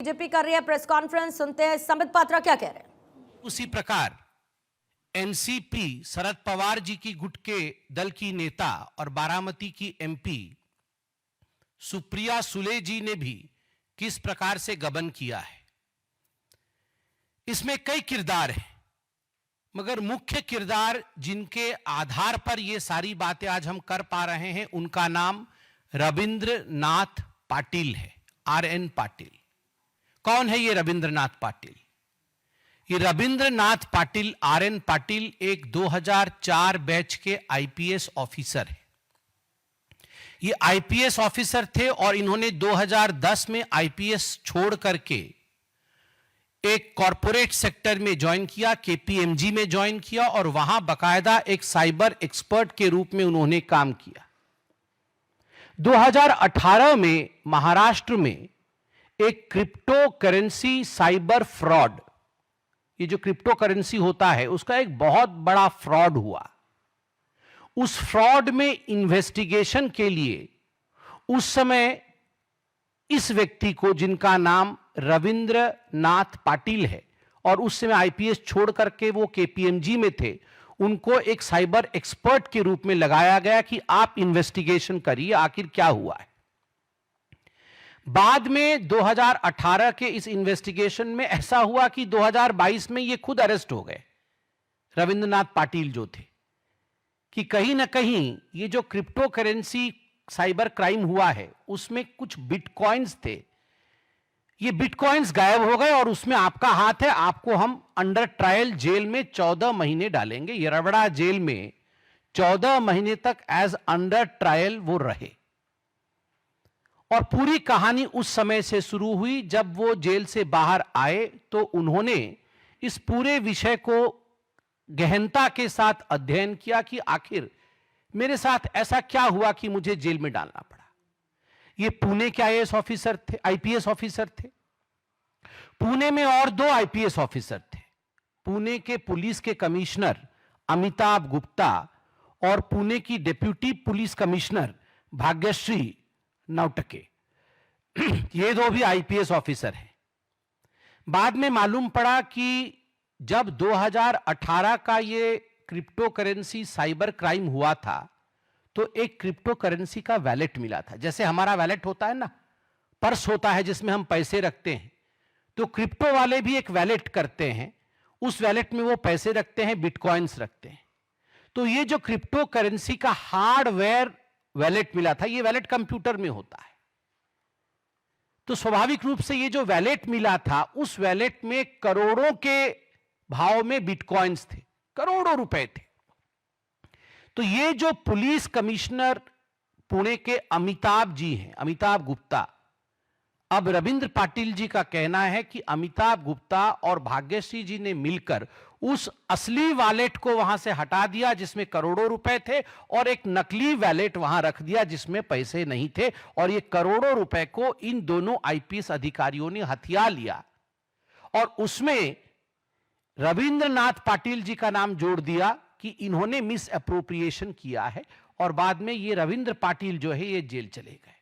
BJP कर रही है प्रेस कॉन्फ्रेंस, सुनते हैं संबित पात्रा क्या कह रहे हैं। उसी प्रकार एनसीपी शरद पवार जी की गुट के दल की नेता और बारामती की एमपी सुप्रिया सुले जी ने भी किस प्रकार से गबन किया है। इसमें कई किरदार हैं, मगर मुख्य किरदार जिनके आधार पर ये सारी बातें आज हम कर पा रहे हैं, उनका नाम रविंद्रनाथ पाटिल है, RN पाटिल। कौन है ये रविंद्रनाथ पाटिल? ये रविंद्रनाथ पाटिल, RN पाटिल एक 2004 बैच के आईपीएस ऑफिसर है। ये आईपीएस ऑफिसर थे और इन्होंने 2010 में आईपीएस छोड़ करके एक कॉरपोरेट सेक्टर में ज्वाइन किया, केपीएमजी में ज्वाइन किया और वहां बकायदा एक साइबर एक्सपर्ट के रूप में उन्होंने काम किया। 2018 में महाराष्ट्र में एक क्रिप्टो करेंसी साइबर फ्रॉड, ये जो क्रिप्टो करेंसी होता है उसका एक बहुत बड़ा फ्रॉड हुआ। उस फ्रॉड में इन्वेस्टिगेशन के लिए उस समय इस व्यक्ति को, जिनका नाम रविंद्रनाथ पाटिल है और उस समय आईपीएस छोड़ करके वो केपीएमजी में थे, उनको एक साइबर एक्सपर्ट के रूप में लगाया गया कि आप इन्वेस्टिगेशन करिए आखिर क्या हुआ है। बाद में 2018 के इस इन्वेस्टिगेशन में ऐसा हुआ कि 2022 में ये खुद अरेस्ट हो गए, रविंद्रनाथ पाटिल जो थे, कि कहीं ना कहीं ये जो क्रिप्टो करेंसी साइबर क्राइम हुआ है उसमें कुछ बिटकॉइंस थे, ये बिटकॉइंस गायब हो गए और उसमें आपका हाथ है, आपको हम अंडर ट्रायल जेल में 14 महीने डालेंगे। येरवड़ा जेल में 14 महीने तक एज अंडर ट्रायल वो रहे और पूरी कहानी उस समय से शुरू हुई। जब वो जेल से बाहर आए तो उन्होंने इस पूरे विषय को गहनता के साथ अध्ययन किया कि आखिर मेरे साथ ऐसा क्या हुआ कि मुझे जेल में डालना पड़ा। ये पुणे के आईएएस ऑफिसर थे, आईपीएस ऑफिसर थे। पुणे में और 2 आईपीएस ऑफिसर थे, पुणे के पुलिस के कमिश्नर अमिताभ गुप्ता और पुणे की डिप्टी पुलिस कमिश्नर भाग्यश्री नौटके। ये 2 भी आईपीएस ऑफिसर हैं। बाद में मालूम पड़ा कि जब 2018 का ये क्रिप्टो करेंसी साइबर क्राइम हुआ था तो एक क्रिप्टो करेंसी का वैलेट मिला था। जैसे हमारा वैलेट होता है ना, पर्स होता है जिसमें हम पैसे रखते हैं, तो क्रिप्टो वाले भी एक वैलेट करते हैं, उस वैलेट में वो पैसे रखते हैं, बिटकॉइंस रखते हैं। तो ये जो क्रिप्टो करेंसी का हार्डवेयर वैलेट मिला था, ये वैलेट कंप्यूटर में होता है, तो स्वाभाविक रूप से ये जो वैलेट मिला था उस वैलेट में करोड़ों के भाव में बिटकॉइंस थे, करोड़ों रुपए थे। तो ये जो पुलिस कमिश्नर पुणे के अमिताभ जी हैं, अमिताभ गुप्ता, अब रविंद्र पाटिल जी का कहना है कि अमिताभ गुप्ता और भाग्यश्री जी ने मिलकर उस असली वैलेट को वहां से हटा दिया जिसमें करोड़ों रुपए थे और एक नकली वैलेट वहां रख दिया जिसमें पैसे नहीं थे, और ये करोड़ों रुपए को इन दोनों आईपीएस अधिकारियों ने हथिया लिया और उसमें रविंद्रनाथ पाटिल जी का नाम जोड़ दिया कि इन्होंने मिस अप्रोप्रिएशन किया है, और बाद में ये रविंद्र पाटिल जो है ये जेल चले गए।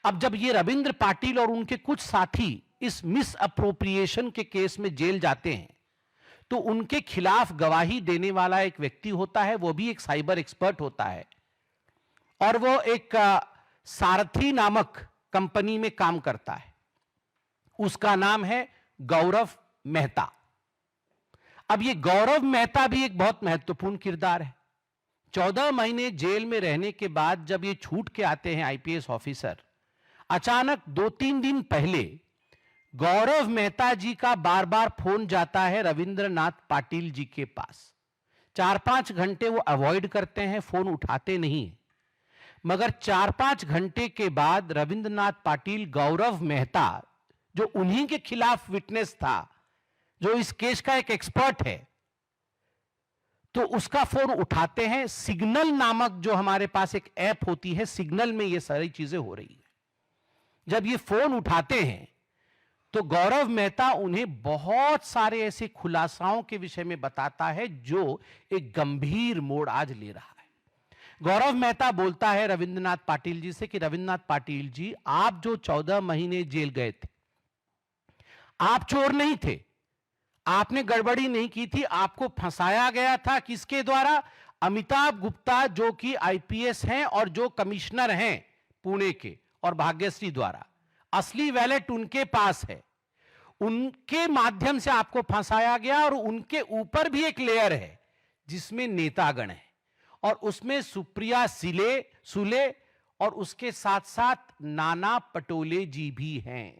अब जब ये रविंद्र पाटिल और उनके कुछ साथी इस मिस अप्रोप्रिएशन के केस में जेल जाते हैं तो उनके खिलाफ गवाही देने वाला एक व्यक्ति होता है, वो भी एक साइबर एक्सपर्ट होता है और वो एक सारथी नामक कंपनी में काम करता है। उसका नाम है गौरव मेहता। अब ये गौरव मेहता भी एक बहुत महत्वपूर्ण किरदार है। 14 महीने जेल में रहने के बाद जब ये छूट के आते हैं आईपीएस ऑफिसर, अचानक 2-3 दिन पहले गौरव मेहता जी का बार बार फोन जाता है रविंद्रनाथ पाटिल जी के पास। 4-5 घंटे वो अवॉइड करते हैं, फोन उठाते नहीं, मगर 4-5 घंटे के बाद रविंद्रनाथ पाटिल गौरव मेहता, जो उन्हीं के खिलाफ विटनेस था, जो इस केस का एक एक्सपर्ट है, तो उसका फोन उठाते हैं। सिग्नल नामक जो हमारे पास एक ऐप होती है, सिग्नल में ये सारी चीजें हो रही है। जब ये फोन उठाते हैं तो गौरव मेहता उन्हें बहुत सारे ऐसे खुलासाओं के विषय में बताता है जो एक गंभीर मोड़ आज ले रहा है। गौरव मेहता बोलता है रविंद्रनाथ पाटिल जी से कि रविंद्रनाथ पाटिल जी, आप जो 14 महीने जेल गए थे, आप चोर नहीं थे, आपने गड़बड़ी नहीं की थी, आपको फंसाया गया था किसके द्वारा? अमिताभ गुप्ता, जो कि आईपीएस हैं और जो कमिश्नर हैं पुणे के, और भाग्यश्री द्वारा। असली वैलेट उनके पास है, उनके माध्यम से आपको फंसाया गया। और उनके ऊपर भी एक लेयर है जिसमें नेतागण है, और उसमें सुप्रिया सुले और उसके साथ साथ नाना पटोले जी भी हैं।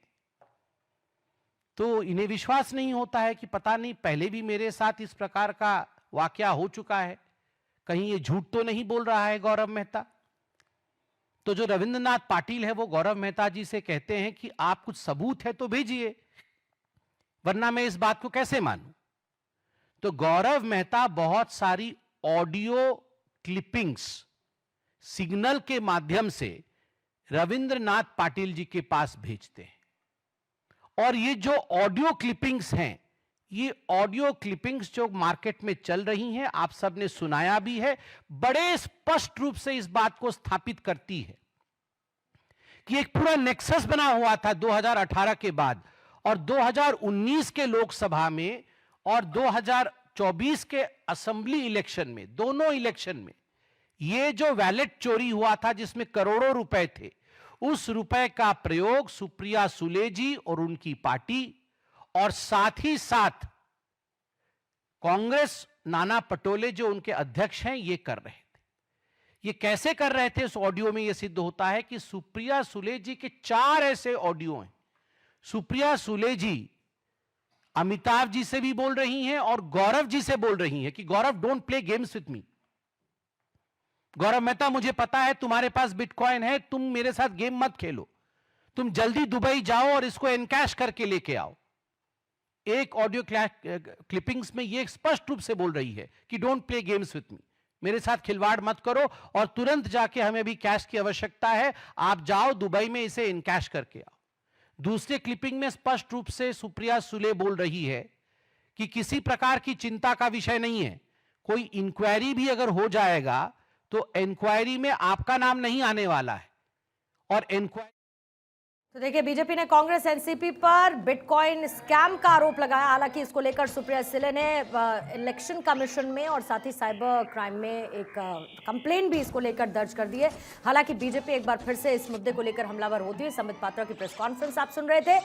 तो इन्हें विश्वास नहीं होता है कि पता नहीं पहले भी मेरे साथ इस प्रकार का वाकया हो चुका है, कहीं ये झूठ तो नहीं बोल रहा है गौरव मेहता। तो जो रविंद्रनाथ पाटिल है वो गौरव मेहता जी से कहते हैं कि आप कुछ सबूत है तो भेजिए, वरना मैं इस बात को कैसे मानूं। तो गौरव मेहता बहुत सारी ऑडियो क्लिपिंग्स सिग्नल के माध्यम से रविंद्रनाथ पाटिल जी के पास भेजते हैं। और ये जो ऑडियो क्लिपिंग्स हैं, ये ऑडियो क्लिपिंग्स जो मार्केट में चल रही हैं, आप सबने सुनाया भी है, बड़े स्पष्ट रूप से इस बात को स्थापित करती है कि एक पूरा नेक्सस बना हुआ था 2018 के बाद, और 2019 के लोकसभा में और 2024 के असेंबली इलेक्शन में, दोनों इलेक्शन में ये जो वैलेट चोरी हुआ था जिसमें करोड़ों रुपए थे, उस रुपए का प्रयोग सुप्रिया सुले जी और उनकी पार्टी और साथ ही साथ कांग्रेस नाना पटोले जो उनके अध्यक्ष हैं ये कर रहे थे। ये कैसे कर रहे थे? इस ऑडियो में ये सिद्ध होता है कि सुप्रिया सुले जी के 4 ऐसे ऑडियो हैं। सुप्रिया सुले जी अमिताभ जी से भी बोल रही हैं और गौरव जी से बोल रही हैं कि Gaurav, don't play games with me. Gaurav Mehta, मुझे पता है तुम्हारे पास बिटकॉइन है, तुम मेरे साथ गेम मत खेलो, तुम जल्दी दुबई जाओ और इसको एनकैश करके लेके आओ। एक ऑडियो क्लिपिंग्स में ये स्पष्ट रूप से बोल रही है कि डोंट प्ले गेम्स विथ मी, मेरे साथ खिलवाड़ मत करो और तुरंत जाके, हमें भी कैश की आवश्यकता है, आप जाओ दुबई में इसे इनकैश करके आओ। दूसरे क्लिपिंग में स्पष्ट रूप से सुप्रिया सुले बोल रही है कि किसी प्रकार की चिंता का विषय नहीं है, कोई इंक्वायरी भी अगर हो जाएगा तो इंक्वायरी में आपका नाम नहीं आने वाला है। और इंक्वायरी, तो देखिए, बीजेपी ने कांग्रेस एनसीपी पर बिटकॉइन स्कैम का आरोप लगाया। हालांकि इसको लेकर सुप्रिया सुले ने इलेक्शन कमीशन में और साथ ही साइबर क्राइम में एक कंप्लेन भी इसको लेकर दर्ज कर दी है। हालांकि बीजेपी एक बार फिर से इस मुद्दे को लेकर हमलावर होती है। संबित पात्रा की प्रेस कॉन्फ्रेंस आप सुन रहे थे।